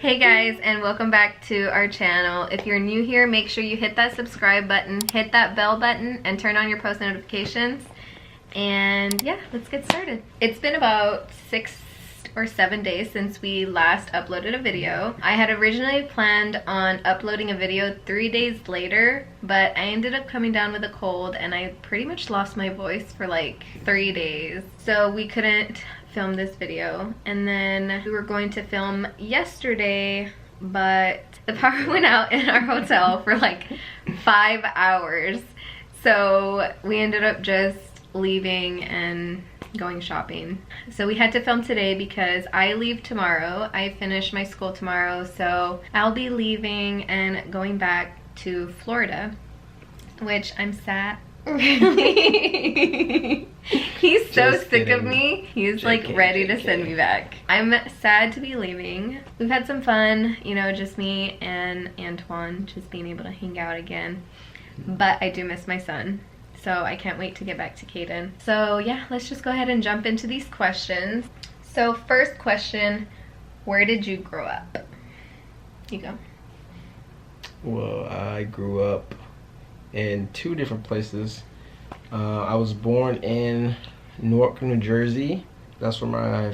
Hey guys, and welcome back to our channel. If you're new here, make sure you hit that subscribe button, hit that bell button, and turn on your post notifications. And yeah, let's get started. It's been about 6 or 7 days since we last uploaded a video. I had originally planned on uploading a video 3 days later, but I ended up coming down with a cold and I pretty much lost my voice for like 3 days. So we couldn't film this video, and then we were going to film yesterday, but the power went out in our hotel for like 5 hours. So we ended up just leaving and going shopping. So we had to film today because I leave tomorrow. I finish my school tomorrow, so I'll be leaving and going back to Florida, which I'm sad. Really? He's so just sick kidding. Of me. He's like ready to send me back. I'm sad to be leaving. We've had some fun, you know, just me and Antoine just being able to hang out again. But I do miss my son, so I can't wait to get back to Caden. So yeah, let's just go ahead and jump into these questions. So first question, where did you grow up? You go. Well, I grew up in 2 different places. I was born in Newark, New Jersey. That's where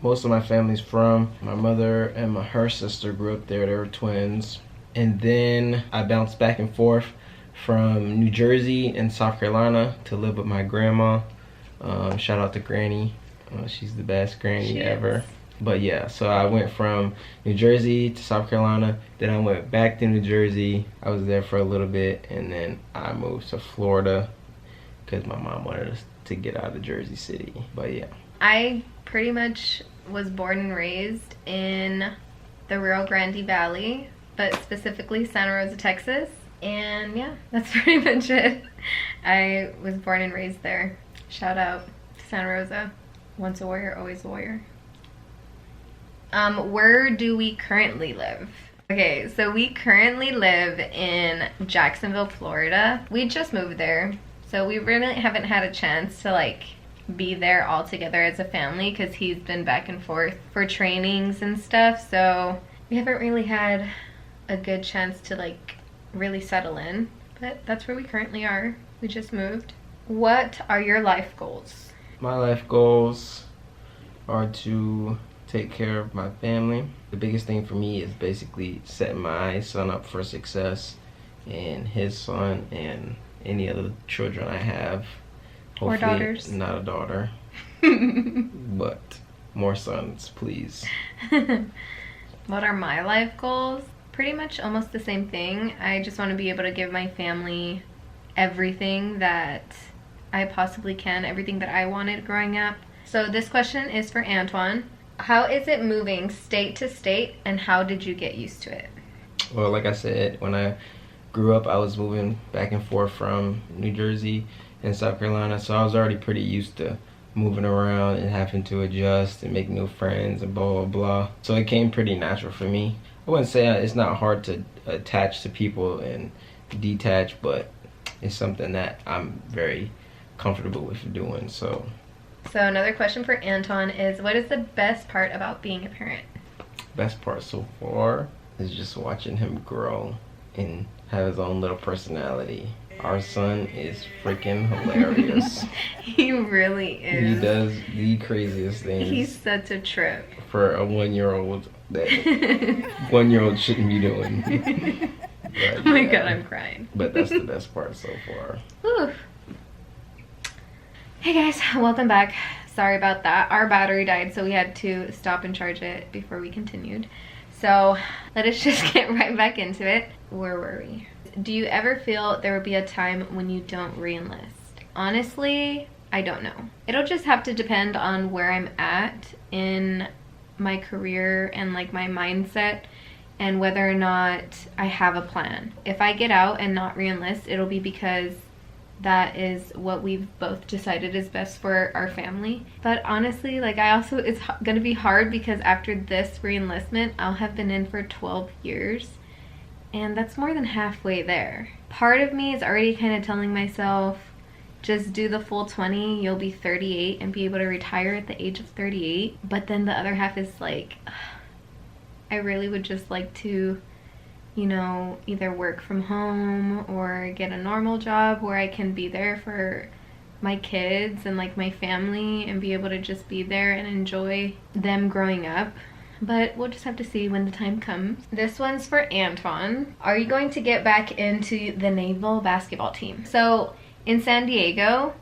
most of my family's from. My mother and her sister grew up there. They were twins. And then I bounced back and forth from New Jersey and South Carolina to live with my grandma. Shout out to Granny. She's the best granny ever. But yeah, so I went from New Jersey to South Carolina, then I went back to New Jersey. I was there for a little bit, and then I moved to Florida because my mom wanted us to get out of Jersey City. But yeah. I pretty much was born and raised in the Rio Grande Valley, but specifically Santa Rosa, Texas. And yeah, that's pretty much it. I was born and raised there. Shout out to Santa Rosa. Once a warrior, always a warrior. Where do we currently live? Okay, so we currently live in Jacksonville, Florida. We just moved there, so we really haven't had a chance to like be there all together as a family because he's been back and forth for trainings and stuff, so we haven't really had a good chance to like really settle in, but that's where we currently are. We just moved. What are your life goals? My life goals are to take care of my family. The biggest thing for me is basically setting my son up for success, and his son and any other children I have. Hopefully, or daughters. Not a daughter, but more sons, please. What are my life goals? Pretty much almost the same thing. I just want to be able to give my family everything that I possibly can, everything that I wanted growing up. So this question is for Antoine. How is it moving state to state, and how did you get used to it? Well, like I said, when I grew up, I was moving back and forth from New Jersey and South Carolina, so I was already pretty used to moving around and having to adjust and make new friends and blah, blah, blah. So it came pretty natural for me. I wouldn't say it's not hard to attach to people and detach, but it's something that I'm very comfortable with doing, so. So another question for Anton is, what is the best part about being a parent? Best part so far is just watching him grow and have his own little personality. Our son is freaking hilarious. He really is. He does the craziest things. He's such a trip. For a 1-year-old that 1-year-old shouldn't be doing. But, oh my god, I'm crying. But that's the best part so far. Whew. Hey guys, welcome back. Sorry about that. Our battery died, so we had to stop and charge it before we continued. So let us just get right back into it. Where were we? Do you ever feel there will be a time when you don't re-enlist? Honestly, I don't know. It'll just have to depend on where I'm at in my career and like my mindset, and whether or not I have a plan. If I get out and not re-enlist, it'll be because that is what we've both decided is best for our family. But honestly, like it's gonna be hard because after this re-enlistment, I'll have been in for 12 years, and that's more than halfway there. Part of me is already kind of telling myself, just do the full 20, you'll be 38 and be able to retire at the age of 38. But then the other half is like, I really would just like to, you know, either work from home or get a normal job where I can be there for my kids and like my family and be able to just be there and enjoy them growing up. But we'll just have to see when the time comes. This one's for Antoine. Are you going to get back into the Naval basketball team? So in San Diego,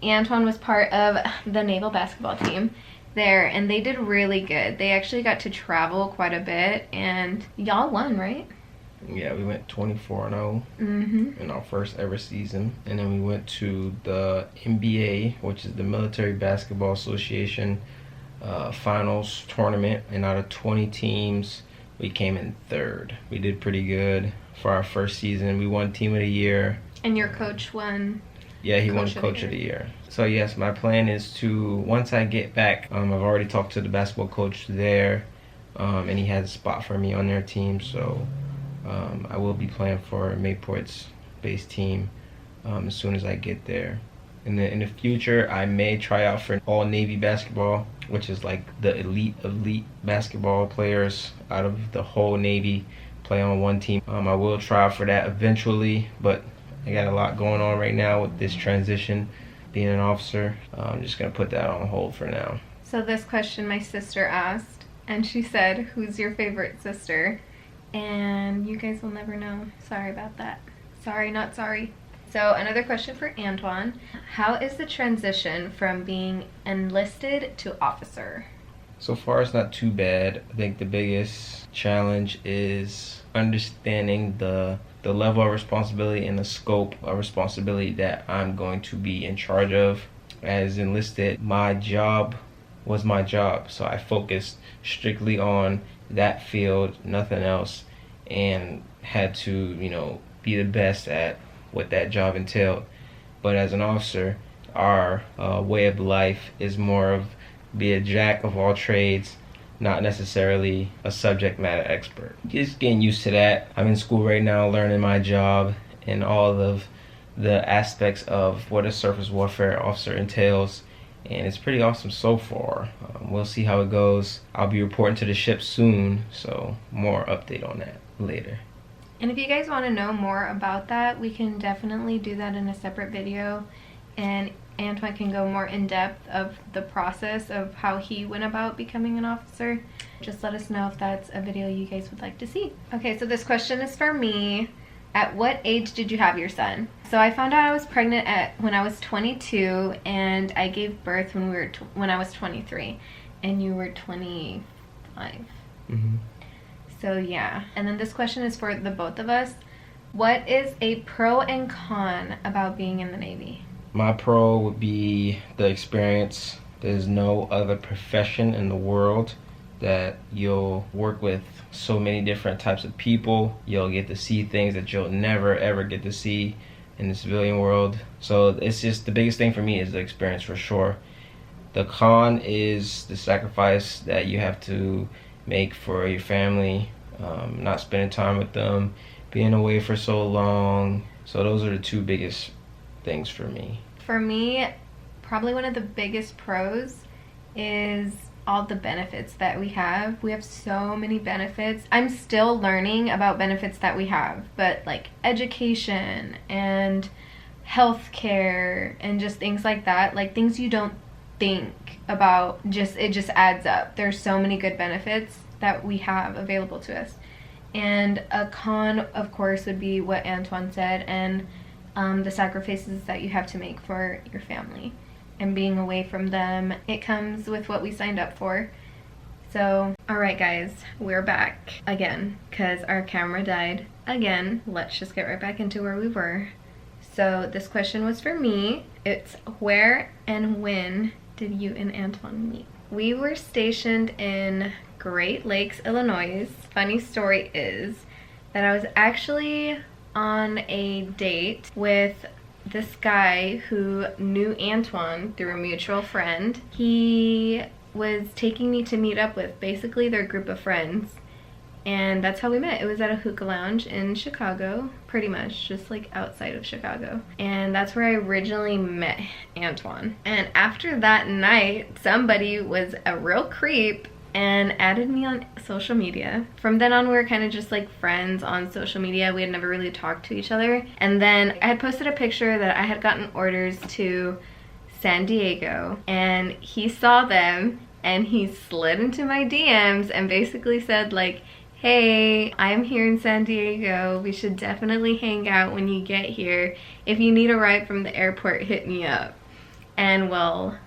Antoine was part of the Naval basketball team there, and they did really good. They actually got to travel quite a bit, and y'all won, right? Yeah, we went 24-0 in our first ever season. And then we went to the NBA, which is the Military Basketball Association finals tournament. And out of 20 teams, we came in third. We did pretty good for our first season. We won Team of the Year. And your coach won? Yeah, he won Coach of the Year. So yes, my plan is to, once I get back, I've already talked to the basketball coach there, and he has a spot for me on their team. So I will be playing for Mayport's base team as soon as I get there. And then in the future, I may try out for all Navy basketball, which is like the elite basketball players out of the whole Navy play on one team. I will try out for that eventually, but I got a lot going on right now with this transition, being an officer. I'm just gonna put that on hold for now. So this question my sister asked, and she said, who's your favorite sister? And you guys will never know. Sorry about that. Sorry, not sorry. So another question for Antoine. How is the transition from being enlisted to officer? So far, it's not too bad. I think the biggest challenge is understanding the level of responsibility and the scope of responsibility that I'm going to be in charge of. As enlisted, my job was my job, so I focused strictly on that field, nothing else, and had to, you know, be the best at what that job entailed. But as an officer, our way of life is more of be a jack of all trades, not necessarily a subject matter expert. Just getting used to that. I'm in school right now learning my job and all of the aspects of what a surface warfare officer entails, and it's pretty awesome so far. We'll see how it goes. I'll be reporting to the ship soon, so more update on that later. And if you guys want to know more about that, we can definitely do that in a separate video, and Antoine can go more in depth of the process of how he went about becoming an officer. Just let us know if that's a video you guys would like to see. Okay, so this question is for me. At what age did you have your son? So I found out I was pregnant when I was 22, and I gave birth when I was 23, and you were 25. So yeah. And then this question is for the both of us. What is a pro and con about being in the Navy? My pro would be the experience. There's no other profession in the world that you'll work with so many different types of people. You'll get to see things that you'll never ever get to see in the civilian world. So it's just the biggest thing for me is the experience for sure. The con is the sacrifice that you have to make for your family, not spending time with them, being away for so long. So those are the two biggest things for me. For me, probably one of the biggest pros is all the benefits that we have. We have so many benefits. I'm still learning about benefits that we have, but like education and healthcare and just things like that, like things you don't think about, it just adds up. There's so many good benefits that we have available to us. And a con, of course, would be what Antoine said, and the sacrifices that you have to make for your family and being away from them. It comes with what we signed up for. So, alright guys, we're back again because our camera died again. Let's just get right back into where we were. So this question was for me. It's where and when did you and Antoine meet? We were stationed in Great Lakes, Illinois. Funny story is that I was actually on a date with this guy who knew Antoine through a mutual friend. He was taking me to meet up with basically their group of friends, and that's how we met. It was at a hookah lounge in Chicago, pretty much just like outside of Chicago, and that's where I originally met Antoine. And after that night, somebody was a real creep and added me on social media. From then on, we were kind of just like friends on social media. We had never really talked to each other. And then I had posted a picture that I had gotten orders to San Diego, and he saw them and he slid into my DMs and basically said like, hey, I'm here in San Diego. We should definitely hang out when you get here. If you need a ride from the airport, hit me up. And well,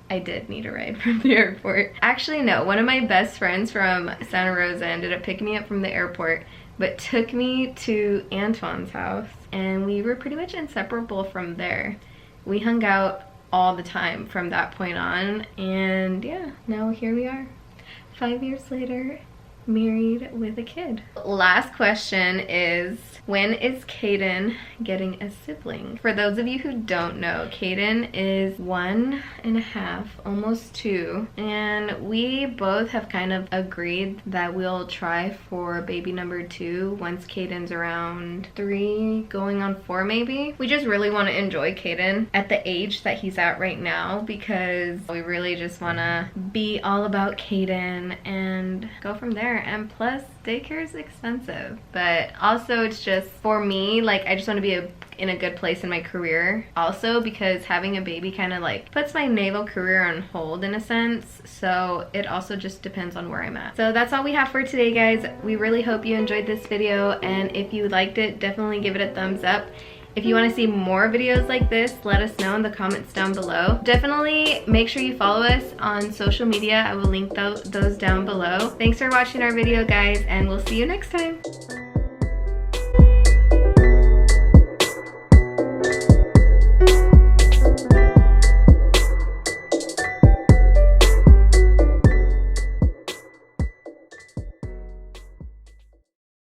I did need a ride from the airport. Actually, no, one of my best friends from Santa Rosa ended up picking me up from the airport, but took me to Antoine's house, and we were pretty much inseparable from there. We hung out all the time from that point on, and yeah, now here we are, 5 years later, married with a kid. Last question is, when is Caden getting a sibling? For those of you who don't know, Caden is 1.5, almost 2, and we both have kind of agreed that we'll try for baby number 2 once Caden's around 3, going on 4 maybe. We just really want to enjoy Caden at the age that he's at right now, because we really just want to be all about Caden and go from there. And plus, daycare is expensive, but also it's just, for me, like, I just want to be in a good place in my career also, because having a baby kind of like puts my naval career on hold in a sense, so it also just depends on where I'm at. So that's all we have for today, guys. We really hope you enjoyed this video, and if you liked it, definitely give it a thumbs up. If you want to see more videos like this, let us know in the comments down below. Definitely make sure you follow us on social media. I will link those down below. Thanks for watching our video, guys, and we'll see you next time.